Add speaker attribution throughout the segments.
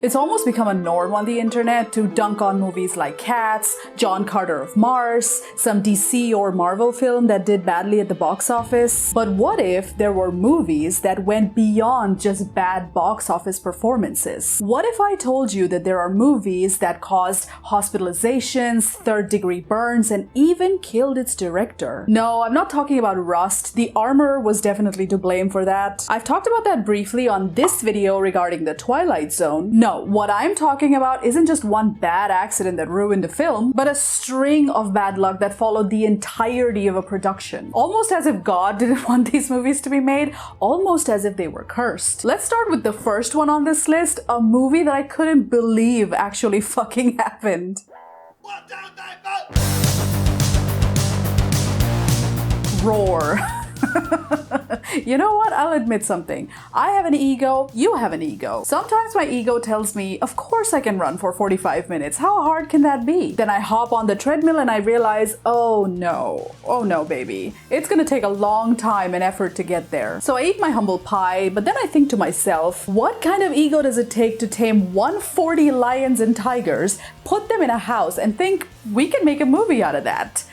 Speaker 1: It's almost become a norm on the internet to dunk on movies like Cats, John Carter of Mars, some DC or Marvel film that did badly at the box office. But what if there were movies that went beyond just bad box office performances? What if I told you that there are movies that caused hospitalizations, third-degree burns, and even killed its director? No, I'm not talking about Rust. The armor was definitely to blame for that. I've talked about that briefly on this video regarding the Twilight Zone. No, what I'm talking about isn't just one bad accident that ruined a film, but a string of bad luck that followed the entirety of a production. Almost as if God didn't want these movies to be made, almost as if they were cursed. Let's start with the first one on this list, a movie that I couldn't believe actually fucking happened.
Speaker 2: 1, 2, 3, 4.
Speaker 1: Roar. You know what? I'll admit something. I have an ego, you have an ego. Sometimes my ego tells me, of course I can run for 45 minutes. How hard can that be? Then I hop on the treadmill and I realize, oh no, baby. It's gonna take a long time and effort to get there. So I eat my humble pie, but then I think to myself, what kind of ego does it take to tame 140 lions and tigers, put them in a house, and think we can make a movie out of that?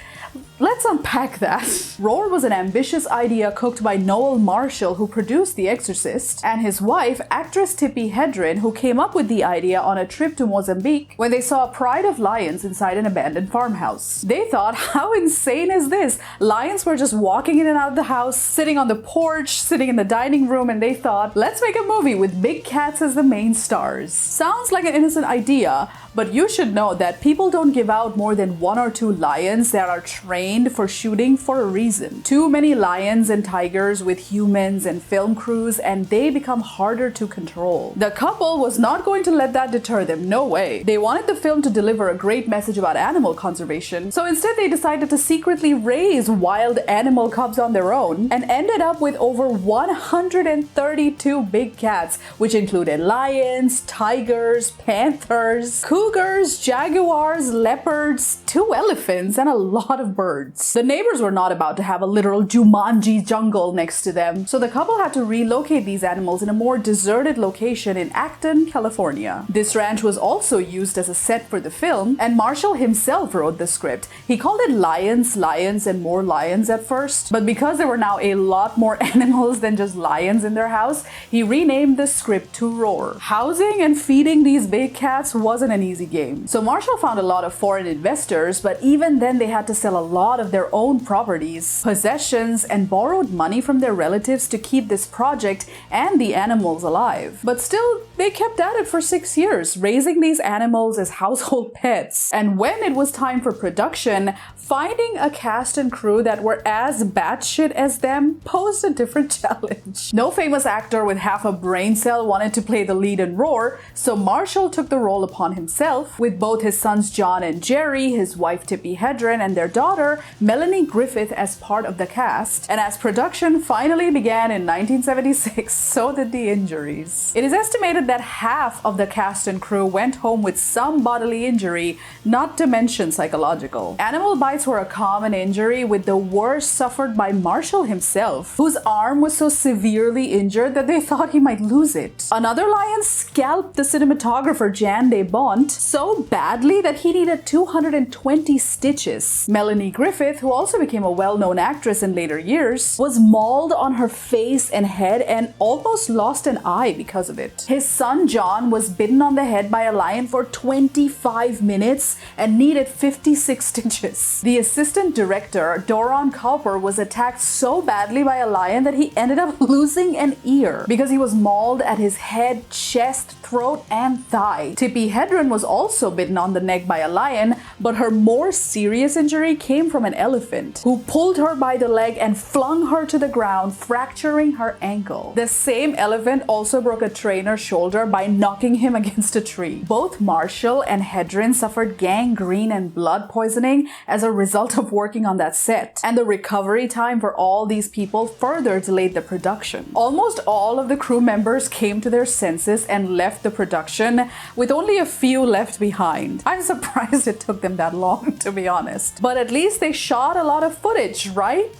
Speaker 1: Let's unpack that. Roar was an ambitious idea cooked by Noel Marshall, who produced The Exorcist, and his wife, actress Tippi Hedren, who came up with the idea on a trip to Mozambique when they saw a pride of lions inside an abandoned farmhouse. They thought, how insane is this? Lions were just walking in and out of the house, sitting on the porch, sitting in the dining room, and they thought, let's make a movie with big cats as the main stars. Sounds like an innocent idea, but you should know that people don't give out more than 1 or 2 lions that are trained for shooting for a reason. Too many lions and tigers with humans and film crews, and they become harder to control. The couple was not going to let that deter them, no way. They wanted the film to deliver a great message about animal conservation, so instead they decided to secretly raise wild animal cubs on their own, and ended up with over 132 big cats, which included lions, tigers, panthers, cougars, jaguars, leopards, 2 elephants, and a lot of birds. The neighbors were not about to have a literal Jumanji jungle next to them, so the couple had to relocate these animals in a more deserted location in Acton, California. This ranch was also used as a set for the film, and Marshall himself wrote the script. He called it Lions, Lions, and More Lions at first, but because there were now a lot more animals than just lions in their house, he renamed the script to Roar. Housing and feeding these big cats wasn't an easy game, so Marshall found a lot of foreign investors, but even then they had to sell a lot of their own properties, possessions, and borrowed money from their relatives to keep this project and the animals alive. But still, they kept at it for 6 years, raising these animals as household pets. And when it was time for production, finding a cast and crew that were as batshit as them posed a different challenge. No famous actor with half a brain cell wanted to play the lead in Roar, so Marshall took the role upon himself, with both his sons John and Jerry, his wife Tippi Hedren, and their daughter Melanie Griffith as part of the cast. And as production finally began in 1976, so did the injuries. It is estimated that half of the cast and crew went home with some bodily injury, not to mention psychological. Animal bites were a common injury, with the worst suffered by Marshall himself, whose arm was so severely injured that they thought he might lose it. Another lion scalped the cinematographer Jan de Bont so badly that he needed 220 stitches. Melanie Griffith, who also became a well-known actress in later years, was mauled on her face and head and almost lost an eye because of it. His son John was bitten on the head by a lion for 25 minutes and needed 56 stitches. The assistant director, Doron Cowper, was attacked so badly by a lion that he ended up losing an ear because he was mauled at his head, chest, throat, and thigh. Tippi Hedren was also bitten on the neck by a lion, but her more serious injury came from an elephant, who pulled her by the leg and flung her to the ground, fracturing her ankle. The same elephant also broke a trainer's shoulder by knocking him against a tree. Both Marshall and Hedren suffered gangrene and blood poisoning as a result of working on that set, and the recovery time for all these people further delayed the production. Almost all of the crew members came to their senses and left the production, with only a few left behind. I'm surprised it took them that long, to be honest. But at least they shot a lot of footage, right?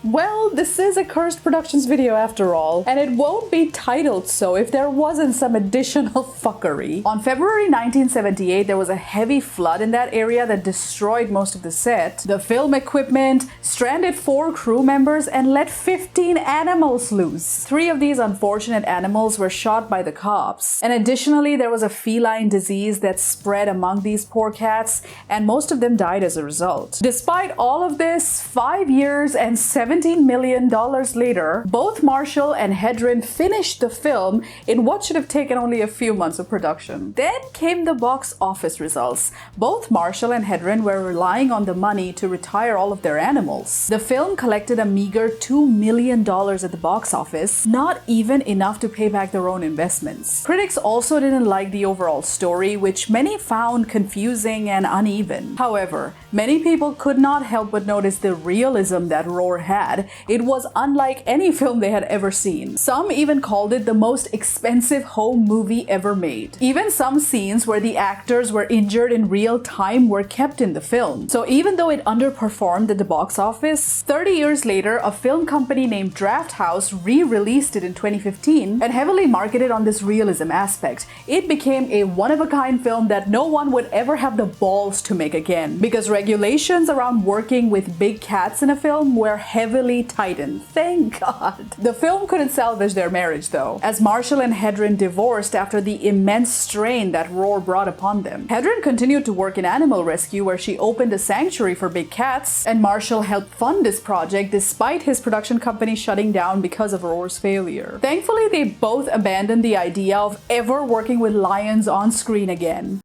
Speaker 1: Well, this is a Cursed Productions video after all, and it won't be titled so if there wasn't some additional fuckery. On February 1978, there was a heavy flood in that area that destroyed most of the set, the film equipment, stranded 4 crew members, and let 15 animals loose. 3 of these unfortunate animals were shot by the cops. And additionally, there was a feline disease that spread among these poor cats, and most of them died as a result. Despite all of this, 5 years and $17 million later, both Marshall and Hedren finished the film in what should have taken only a few months of production. Then came the box office results. Both Marshall and Hedren were relying on the money to retire all of their animals. The film collected a meager $2 million at the box office, not even enough to pay back their own investments. Critics also didn't like the overall story, which many found confusing and uneven. However, many people could not help but notice the realism that Roar had. It was unlike any film they had ever seen. Some even called it the most expensive home movie ever made. Even some scenes where the actors were injured in real time were kept in the film. So even though it underperformed at the box office, 30 years later, a film company named Draft House re-released it in 2015 and heavily marketed on this realism aspect. It became a one-of-a-kind film that no one would ever have the balls to make again, because regulations around working with big cats in a film were heavily tightened. Thank God. The film couldn't salvage their marriage though, as Marshall and Hedren divorced after the immense strain that Roar brought upon them. Hedren continued to work in animal rescue, where she opened a sanctuary for big cats, and Marshall helped fund this project despite his production company shutting down because of Roar's failure. Thankfully, they both abandoned the idea of ever working with lions on screen again.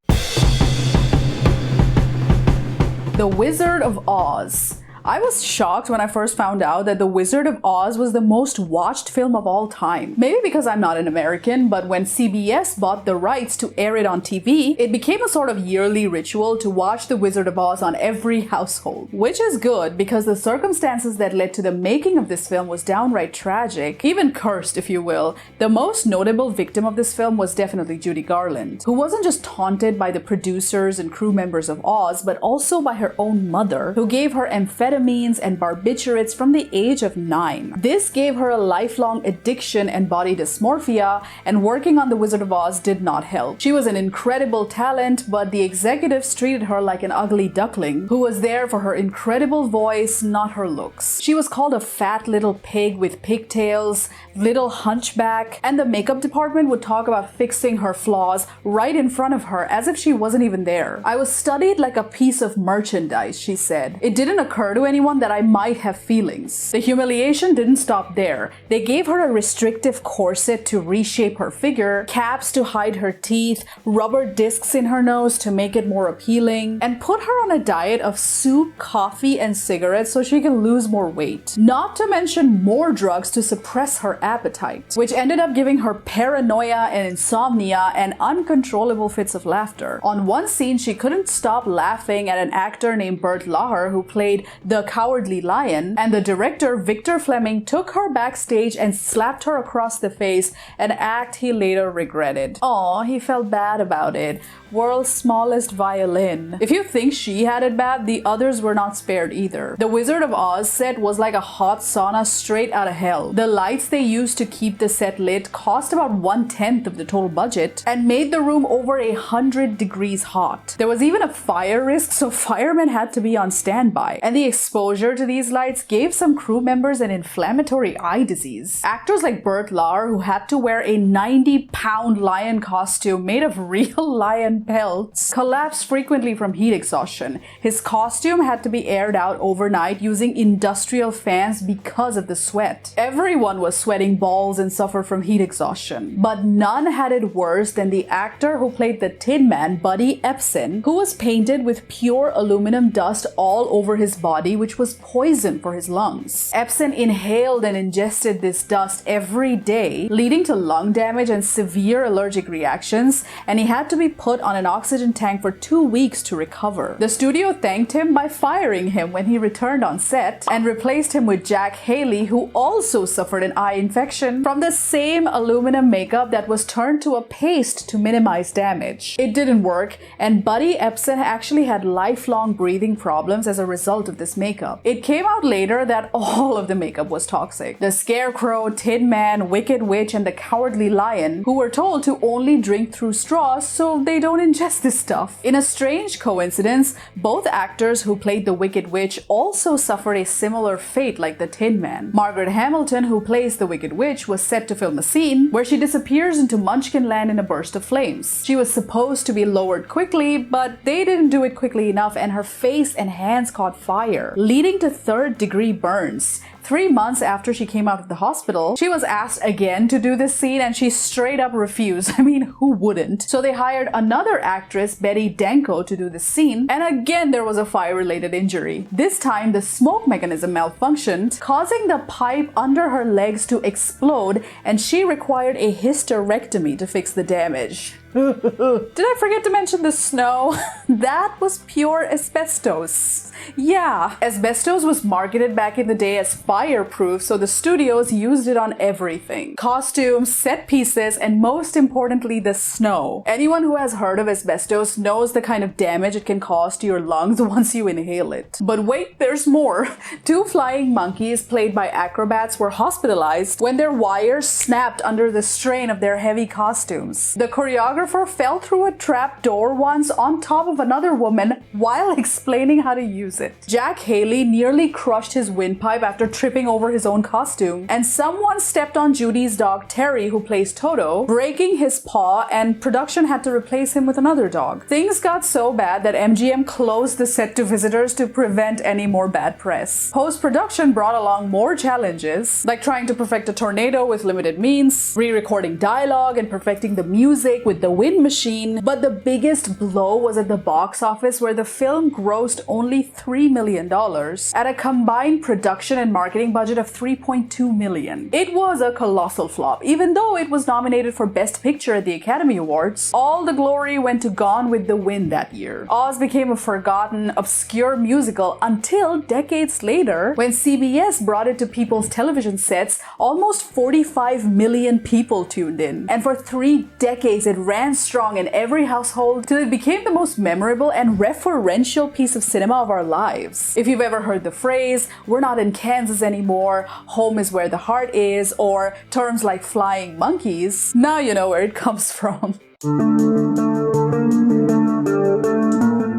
Speaker 1: The Wizard of Oz. I was shocked when I first found out that The Wizard of Oz was the most watched film of all time. Maybe because I'm not an American, but when CBS bought the rights to air it on TV, it became a sort of yearly ritual to watch The Wizard of Oz on every household. Which is good, because the circumstances that led to the making of this film was downright tragic, even cursed if you will. The most notable victim of this film was definitely Judy Garland, who wasn't just taunted by the producers and crew members of Oz, but also by her own mother, who gave her amphetamines and barbiturates from the age of 9. This gave her a lifelong addiction and body dysmorphia, and working on The Wizard of Oz did not help. She was an incredible talent, but the executives treated her like an ugly duckling, who was there for her incredible voice, not her looks. She was called a fat little pig with pigtails, little hunchback, and the makeup department would talk about fixing her flaws right in front of her as if she wasn't even there. "I was studied like a piece of merchandise," she said. "It didn't occur to anyone that I might have feelings." The humiliation didn't stop there. They gave her a restrictive corset to reshape her figure, caps to hide her teeth, rubber discs in her nose to make it more appealing, and put her on a diet of soup, coffee, and cigarettes so she can lose more weight. Not to mention more drugs to suppress her appetite, which ended up giving her paranoia and insomnia and uncontrollable fits of laughter. On one scene, she couldn't stop laughing at an actor named Burt Laher who played the Cowardly Lion, and the director Victor Fleming took her backstage and slapped her across the face, an act he later regretted. Aw, he felt bad about it. World's smallest violin. If you think she had it bad, the others were not spared either. The Wizard of Oz set was like a hot sauna straight out of hell. The lights they used to keep the set lit cost about 1/10 of the total budget and made the room over 100 degrees hot. There was even a fire risk, so firemen had to be on standby, and the exposure to these lights gave some crew members an inflammatory eye disease. Actors like Burt Laher, who had to wear a 90-pound lion costume made of real lion pelts, collapsed frequently from heat exhaustion. His costume had to be aired out overnight using industrial fans because of the sweat. Everyone was sweating balls and suffered from heat exhaustion. But none had it worse than the actor who played the Tin Man, Buddy Epson, who was painted with pure aluminum dust all over his body, which was poison for his lungs. Epson inhaled and ingested this dust every day, leading to lung damage and severe allergic reactions, and he had to be put on an oxygen tank for 2 weeks to recover. The studio thanked him by firing him when he returned on set and replaced him with Jack Haley, who also suffered an eye infection from the same aluminum makeup that was turned to a paste to minimize damage. It didn't work, and Buddy Epson actually had lifelong breathing problems as a result of this makeup. It came out later that all of the makeup was toxic. The Scarecrow, Tin Man, Wicked Witch, and the Cowardly Lion, who were told to only drink through straws so they don't ingest this stuff. In a strange coincidence, both actors who played the Wicked Witch also suffered a similar fate like the Tin Man. Margaret Hamilton, who plays the Wicked Witch, was set to film a scene where she disappears into Munchkinland in a burst of flames. She was supposed to be lowered quickly, but they didn't do it quickly enough and her face and hands caught fire, leading to third-degree burns. 3 months after she came out of the hospital, she was asked again to do this scene and she straight up refused. I mean, who wouldn't? So they hired another actress, Betty Denko, to do the scene, and again there was a fire-related injury. This time the smoke mechanism malfunctioned, causing the pipe under her legs to explode, and she required a hysterectomy to fix the damage. Did I forget to mention the snow? That was pure asbestos. Yeah, asbestos was marketed back in the day as fireproof, so the studios used it on everything. Costumes, set pieces, and most importantly, the snow. Anyone who has heard of asbestos knows the kind of damage it can cause to your lungs once you inhale it. But wait, there's more. 2 flying monkeys played by acrobats were hospitalized when their wires snapped under the strain of their heavy costumes. The choreographer fell through a trap door once on top of another woman while explaining how to use it. Jack Haley nearly crushed his windpipe after tripping over his own costume, and someone stepped on Judy's dog Terry, who plays Toto, breaking his paw, and production had to replace him with another dog. Things got so bad that MGM closed the set to visitors to prevent any more bad press. Post-production brought along more challenges, like trying to perfect a tornado with limited means, re-recording dialogue, and perfecting the music with the wind machine. But the biggest blow was at the box office, where the film grossed only $3 million at a combined production and marketing budget of $3.2 million. It was a colossal flop. Even though it was nominated for Best Picture at the Academy Awards, all the glory went to Gone with the Wind that year. Oz became a forgotten, obscure musical until decades later, when CBS brought it to people's television sets. Almost 45 million people tuned in, and for 3 decades it ran strong in every household till it became the most memorable and referential piece of cinema of our lives. If you've ever heard the phrase, "We're not in Kansas anymore, home is where the heart is," or terms like flying monkeys, now you know where it comes from.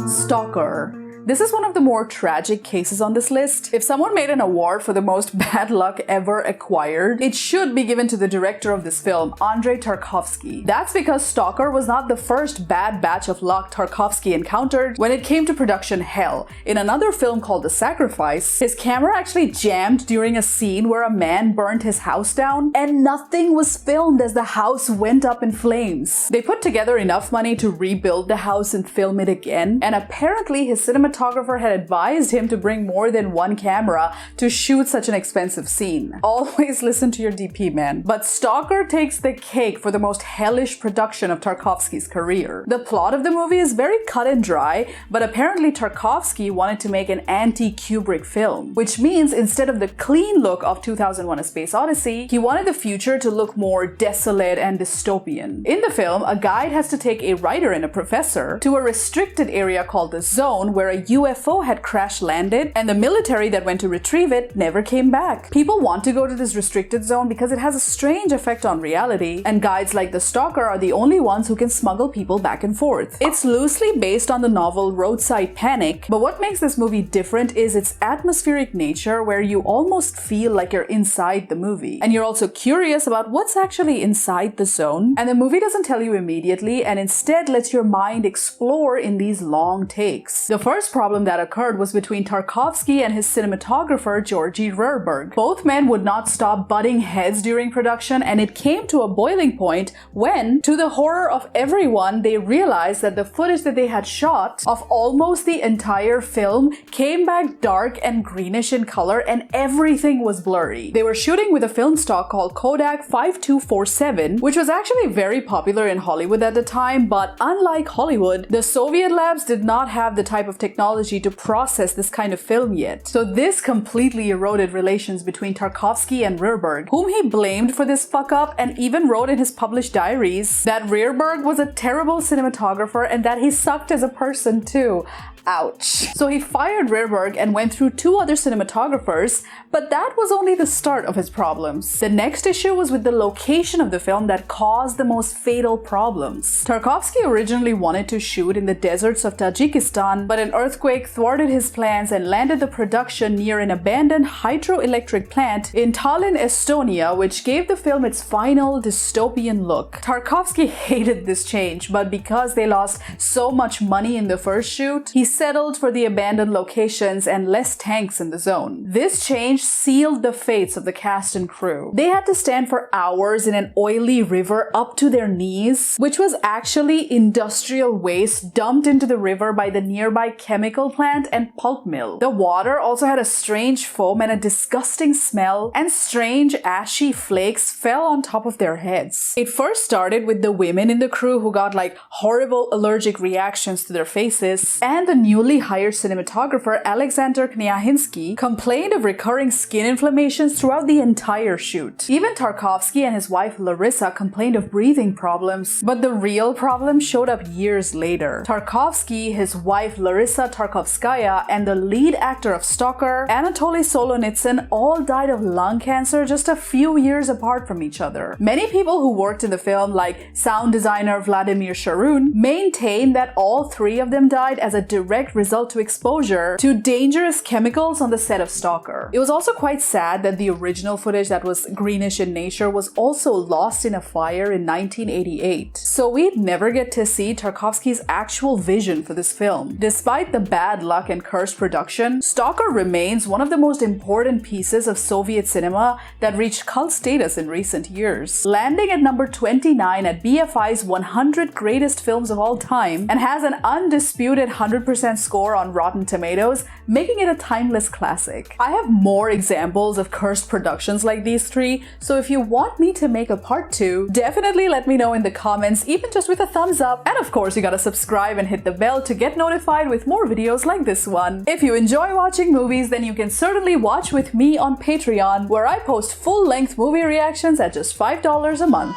Speaker 1: Stalker. This is one of the more tragic cases on this list. If someone made an award for the most bad luck ever acquired, it should be given to the director of this film, Andrei Tarkovsky. That's because Stalker was not the first bad batch of luck Tarkovsky encountered when it came to production hell. In another film called The Sacrifice, his camera actually jammed during a scene where a man burned his house down, and nothing was filmed as the house went up in flames. They put together enough money to rebuild the house and film it again, and apparently his cinematographer had advised him to bring more than one camera to shoot such an expensive scene. Always listen to your DP, man. But Stalker takes the cake for the most hellish production of Tarkovsky's career. The plot of the movie is very cut and dry, but apparently Tarkovsky wanted to make an anti-Kubrick film, which means instead of the clean look of 2001: A Space Odyssey, he wanted the future to look more desolate and dystopian. In the film, a guide has to take a writer and a professor to a restricted area called the Zone, where a UFO had crash landed, and the military that went to retrieve it never came back. People want to go to this restricted zone because it has a strange effect on reality, and guides like the Stalker are the only ones who can smuggle people back and forth. It's loosely based on the novel Roadside Panic, but what makes this movie different is its atmospheric nature, where you almost feel like you're inside the movie. And you're also curious about what's actually inside the zone, and the movie doesn't tell you immediately, and instead lets your mind explore in these long takes. The first problem that occurred was between Tarkovsky and his cinematographer Georgi Rurberg. Both men would not stop butting heads during production, and it came to a boiling point when, to the horror of everyone, they realized that the footage that they had shot of almost the entire film came back dark and greenish in color, and everything was blurry. They were shooting with a film stock called Kodak 5247, which was actually very popular in Hollywood at the time, but unlike Hollywood, the Soviet labs did not have the type of technology technology to process this kind of film yet. So this completely eroded relations between Tarkovsky and Rierberg, whom he blamed for this fuck up and even wrote in his published diaries that Rierberg was a terrible cinematographer and that he sucked as a person too. Ouch. So he fired Rierberg and went through 2 other cinematographers, but that was only the start of his problems. The next issue was with the location of the film that caused the most fatal problems. Tarkovsky originally wanted to shoot in the deserts of Tajikistan, but an earthquake thwarted his plans and landed the production near an abandoned hydroelectric plant in Tallinn, Estonia, which gave the film its final dystopian look. Tarkovsky hated this change, but because they lost so much money in the first shoot, he settled for the abandoned locations and less tanks in the zone. This change sealed the fates of the cast and crew. They had to stand for hours in an oily river up to their knees, which was actually industrial waste dumped into the river by the nearby chemical plant and pulp mill. The water also had a strange foam and a disgusting smell, and strange ashy flakes fell on top of their heads. It first started with the women in the crew who got like horrible allergic reactions to their faces, and the newly hired cinematographer Alexander Kniahinsky complained of recurring skin inflammations throughout the entire shoot. Even Tarkovsky and his wife Larissa complained of breathing problems, but the real problem showed up years later. Tarkovsky, his wife Larissa Tarkovskaya, and the lead actor of Stalker, Anatoly Solonitsyn, all died of lung cancer just a few years apart from each other. Many people who worked in the film, like sound designer Vladimir Sharun, maintain that all 3 of them died as a direct result to exposure to dangerous chemicals on the set of Stalker. It was also quite sad that the original footage that was greenish in nature was also lost in a fire in 1988. So we'd never get to see Tarkovsky's actual vision for this film. Despite the bad luck and cursed production, Stalker remains one of the most important pieces of Soviet cinema that reached cult status in recent years, landing at number 29 at BFI's 100 greatest films of all time, and has an undisputed 100% score on Rotten Tomatoes, making it a timeless classic. I have more examples of cursed productions like these 3, so if you want me to make a part 2, definitely let me know in the comments, even just with a thumbs up. And of course, you gotta subscribe and hit the bell to get notified with more videos like this one. If you enjoy watching movies, then you can certainly watch with me on Patreon, where I post full-length movie reactions at just $5 a month.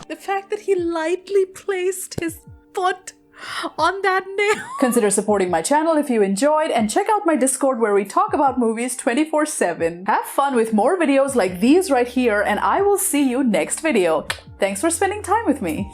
Speaker 1: The fact that he lightly placed his foot on that nail. Consider supporting my channel if you enjoyed, and check out my Discord where we talk about movies 24/7. Have fun with more videos like these right here, and I will see you next video. Thanks for spending time with me.